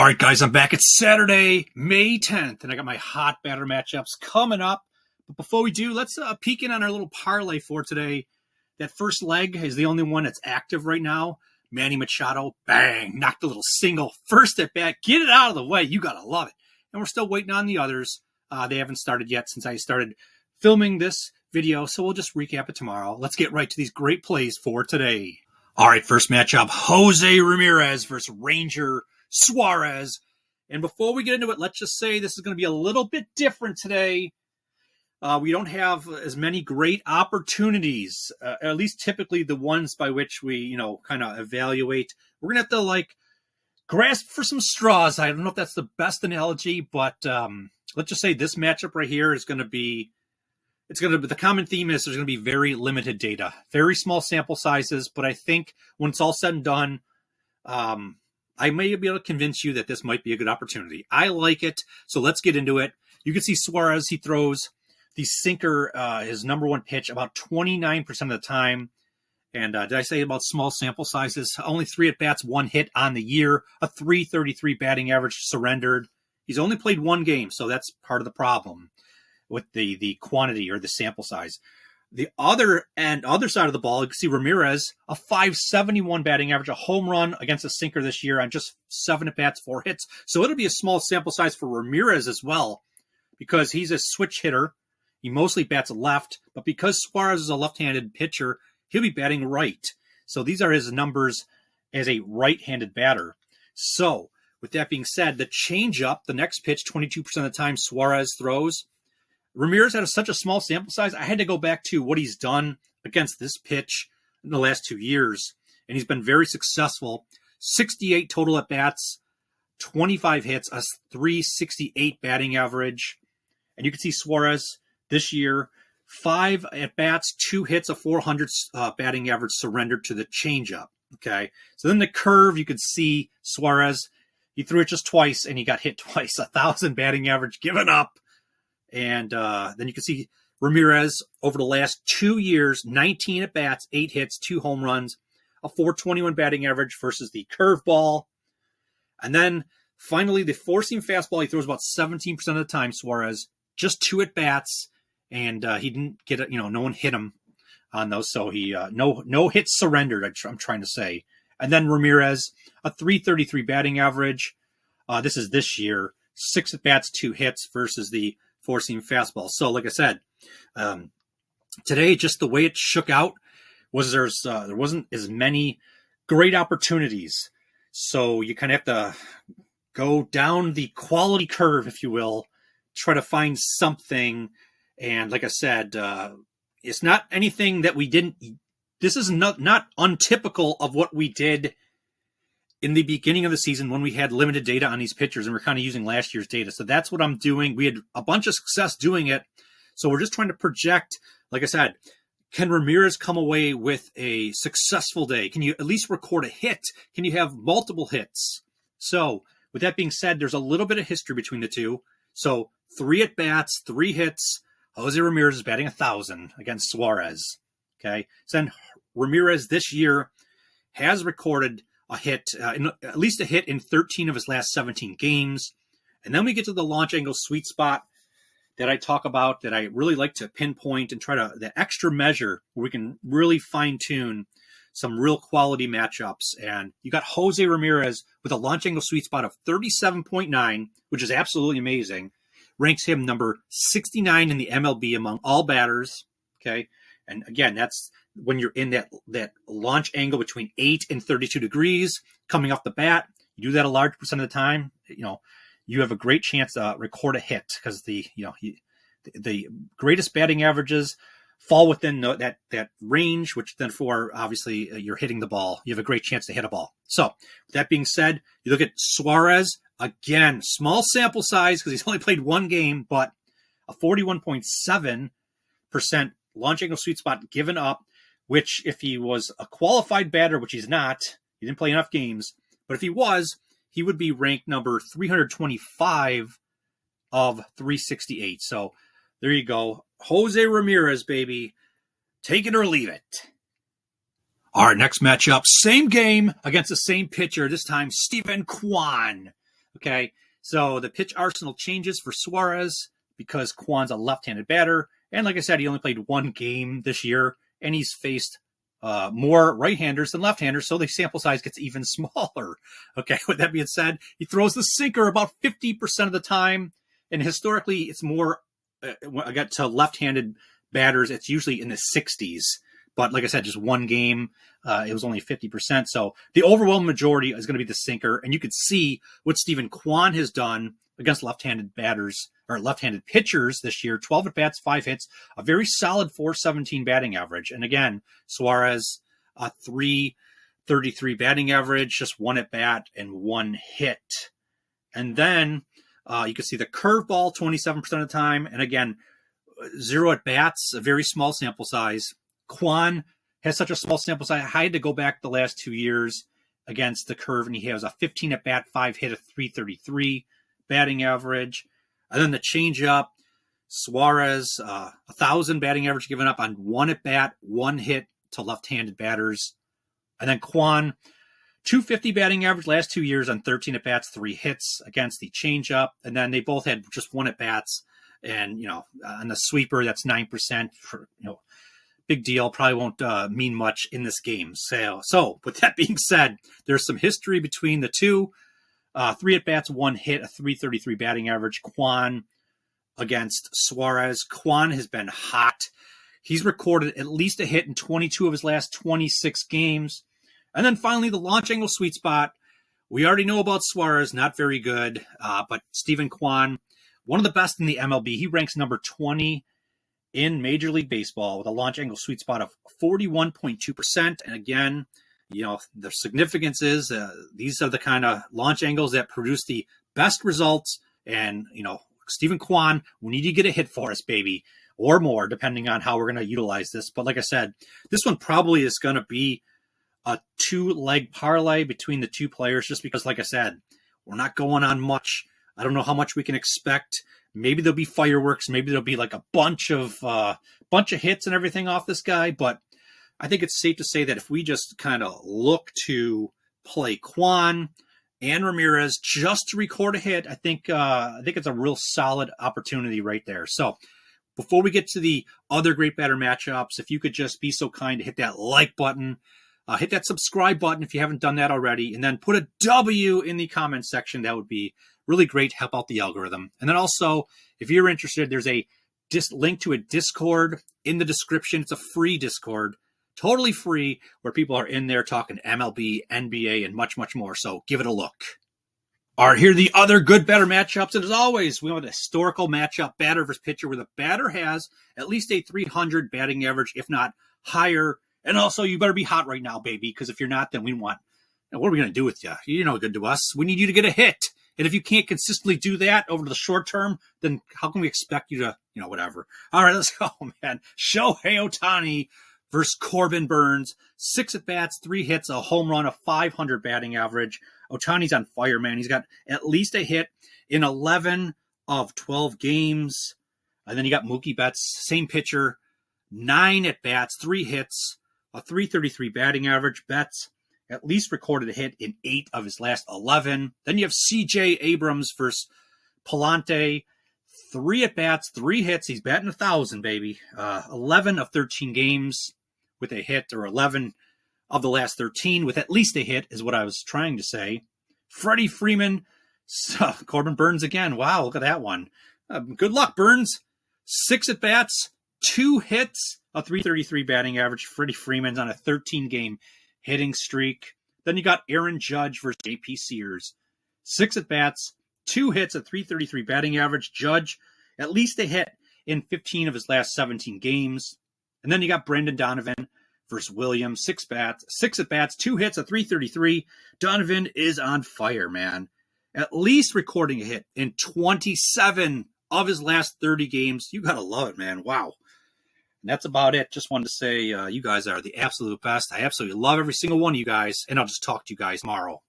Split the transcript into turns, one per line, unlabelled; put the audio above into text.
right, guys, I'm back. It's Saturday, May 10th, and I got my hot batter matchups coming up. But before we do, let's peek in on our little parlay for today. That first leg is the only one that's active right now. Manny Machado, bang, knocked a little single. First at bat, get it out of the way. You got to love it. And we're still waiting on the others. They haven't started yet since I started filming this video, so we'll just recap it tomorrow. Let's get right to these great plays for today. All right, first matchup, Jose Ramirez versus Ranger Suarez. And before we get into it, let's just say this is going to be a little bit different today. We don't have as many great opportunities, at least typically the ones by which we, kind of evaluate. We're going to have to, grasp for some straws. I don't know if that's the best analogy, but let's just say this matchup right here is going to be, the common theme is there's going to be very limited data, very small sample sizes, but I think when it's all said and done, I may be able to convince you that this might be a good opportunity. I like it, so let's get into it. You can see Suarez, he throws the sinker, his number one pitch, about 29% of the time. And did I say about small sample sizes? Only 3 at-bats, 1 hit on the year, a .333 batting average surrendered. He's only played 1 game, so that's part of the problem with the quantity or the sample size. The other side of the ball, you can see Ramirez, a .571 batting average, a home run against a sinker this year on just 7 at-bats, 4 hits. So it'll be a small sample size for Ramirez as well because he's a switch hitter. He mostly bats left, but because Suarez is a left-handed pitcher, he'll be batting right. So these are his numbers as a right-handed batter. So with that being said, the changeup, the next pitch, 22% of the time Suarez throws. Ramirez had such a small sample size, I had to go back to what he's done against this pitch in the last 2 years. And he's been very successful. 68 total at-bats, 25 hits, a .368 batting average. And you can see Suarez this year, 5 at-bats, 2 hits, a .400 batting average surrendered to the changeup. Okay, so then the curve, you could see Suarez, he threw it just twice and he got hit twice, 1,000 batting average given up. And then you can see Ramirez over the last 2 years, 19 at-bats, 8 hits, 2 home runs, a .421 batting average versus the curveball. And then finally, the four-seam fastball, he throws about 17% of the time, Suarez, just 2 at-bats, and he didn't get it, no one hit him on those, so he no hits surrendered, I'm trying to say. And then Ramirez, a .333 batting average. This is this year, 6 at-bats, 2 hits versus the four-seam fastball. So, like I said, today, just the way it shook out was there wasn't as many great opportunities. So you kind of have to go down the quality curve, if you will, try to find something. And like I said, it's not anything that we didn't. This is not untypical of what we did in the beginning of the season when we had limited data on these pitchers and we're kind of using last year's data. So that's what I'm doing. We had a bunch of success doing it. So we're just trying to project, like I said, can Ramirez come away with a successful day? Can you at least record a hit? Can you have multiple hits? So with that being said, there's a little bit of history between the two. So 3 at-bats, 3 hits. Jose Ramirez is batting 1,000 against Suarez. Okay. So then Ramirez this year has recorded a hit, at least a hit in 13 of his last 17 games. And then we get to the launch angle sweet spot that I talk about that I really like to pinpoint and try to, the extra measure where we can really fine tune some real quality matchups. And you got Jose Ramirez with a launch angle sweet spot of 37.9, which is absolutely amazing. Ranks him number 69 in the MLB among all batters. Okay. And again, that's when you're in that launch angle between 8 and 32 degrees coming off the bat. You do that a large percent of the time, you have a great chance to record a hit because the greatest batting averages fall within that range, which then for obviously you're hitting the ball. You have a great chance to hit a ball. So with that being said, you look at Suarez, again, small sample size because he's only played 1 game, but a 41.7% launch angle sweet spot given up, which if he was a qualified batter, which he's not, he didn't play enough games, but if he was, he would be ranked number 325 of 368. So there you go. Jose Ramirez, baby. Take it or leave it. All right, next matchup. Same game against the same pitcher. This time, Stephen Kwan. Okay, so the pitch arsenal changes for Suarez because Kwan's a left-handed batter. And like I said, he only played one game this year, and he's faced more right-handers than left-handers, so the sample size gets even smaller. Okay, with that being said, he throws the sinker about 50% of the time, and historically, it's more, I got to left-handed batters, it's usually in the 60s. But like I said, just one game, it was only 50%. So the overwhelming majority is going to be the sinker. And you could see what Steven Kwan has done against left-handed batters or left-handed pitchers this year. 12 at-bats, 5 hits, a very solid .417 batting average. And again, Suarez, a .333 batting average, just 1 at-bat and 1 hit. And then you can see the curveball 27% of the time. And again, 0 at-bats, a very small sample size. Kwan has such a small sample size. I had to go back the last 2 years against the curve, and he has a 15 at bat, 5 hit, a .333 batting average. And then the changeup, Suarez, 1,000 batting average given up on 1 at bat, 1 hit to left-handed batters. And then Kwan, .250 batting average last 2 years on 13 at bats, 3 hits against the changeup. And then they both had just 1 at bats, and on the sweeper, that's 9% for big deal. Probably won't mean much in this game. So with that being said, there's some history between the two. 3 at-bats, 1 hit, a .333 batting average. Kwan against Suarez. Kwan has been hot. He's recorded at least a hit in 22 of his last 26 games. And then finally, the launch angle sweet spot. We already know about Suarez, not very good. But Steven Kwan, one of the best in the MLB. He ranks number 20 in Major League Baseball with a launch angle sweet spot of 41.2%. And again, the significance is these are the kind of launch angles that produce the best results. And, Steven Kwan, we need you to get a hit for us, baby, or more, depending on how we're going to utilize this. But like I said, this one probably is going to be a 2-leg parlay between the two players, just because, like I said, we're not going on much. I don't know how much we can expect. Maybe there'll be fireworks. Maybe there'll be like a bunch of hits and everything off this guy. But I think it's safe to say that if we just kind of look to play Kwan and Ramirez just to record a hit, I think it's a real solid opportunity right there. So before we get to the other great batter matchups, if you could just be so kind to hit that like button, hit that subscribe button if you haven't done that already, and then put a W in the comment section. That would be really great to help out the algorithm. And then also, if you're interested, there's a link to a Discord in the description. It's a free Discord, totally free, where people are in there talking MLB, NBA, and much, much more. So give it a look. All right, here are the other good batter matchups. And as always, we have a historical matchup, batter versus pitcher, where the batter has at least a .300 batting average, if not higher. And also, you better be hot right now, baby, because if you're not, then what are we going to do with you? You're no good to us. We need you to get a hit. And if you can't consistently do that over the short term, then how can we expect you to, whatever. All right, let's go, man. Shohei Ohtani versus Corbin Burnes. 6 at-bats, 3 hits, a home run, a .500 batting average. Ohtani's on fire, man. He's got at least a hit in 11 of 12 games. And then you got Mookie Betts, same pitcher, 9 at-bats, 3 hits, a .333 batting average. Betts at least recorded a hit in 8 of his last 11. Then you have C.J. Abrams versus Pallante. 3 at-bats, 3 hits. He's batting 1,000, baby. 11 of 13 games with a hit, or 11 of the last 13 with at least a hit is what I was trying to say. Freddie Freeman, Corbin Burnes again. Wow, look at that one. Good luck, Burnes. 6 at-bats, 2 hits, a .333 batting average. Freddie Freeman's on a 13-game hitting streak. Then you got Aaron Judge versus J.P. Sears. 6 at-bats, 2 hits, a .333 batting average. Judge, at least a hit in 15 of his last 17 games. And then you got Brendan Donovan versus Williams. 6 at-bats, 2 hits, a .333. Donovan is on fire, man. At least recording a hit in 27 of his last 30 games. You got to love it, man. Wow. And that's about it. Just wanted to say you guys are the absolute best. I absolutely love every single one of you guys, and I'll just talk to you guys tomorrow.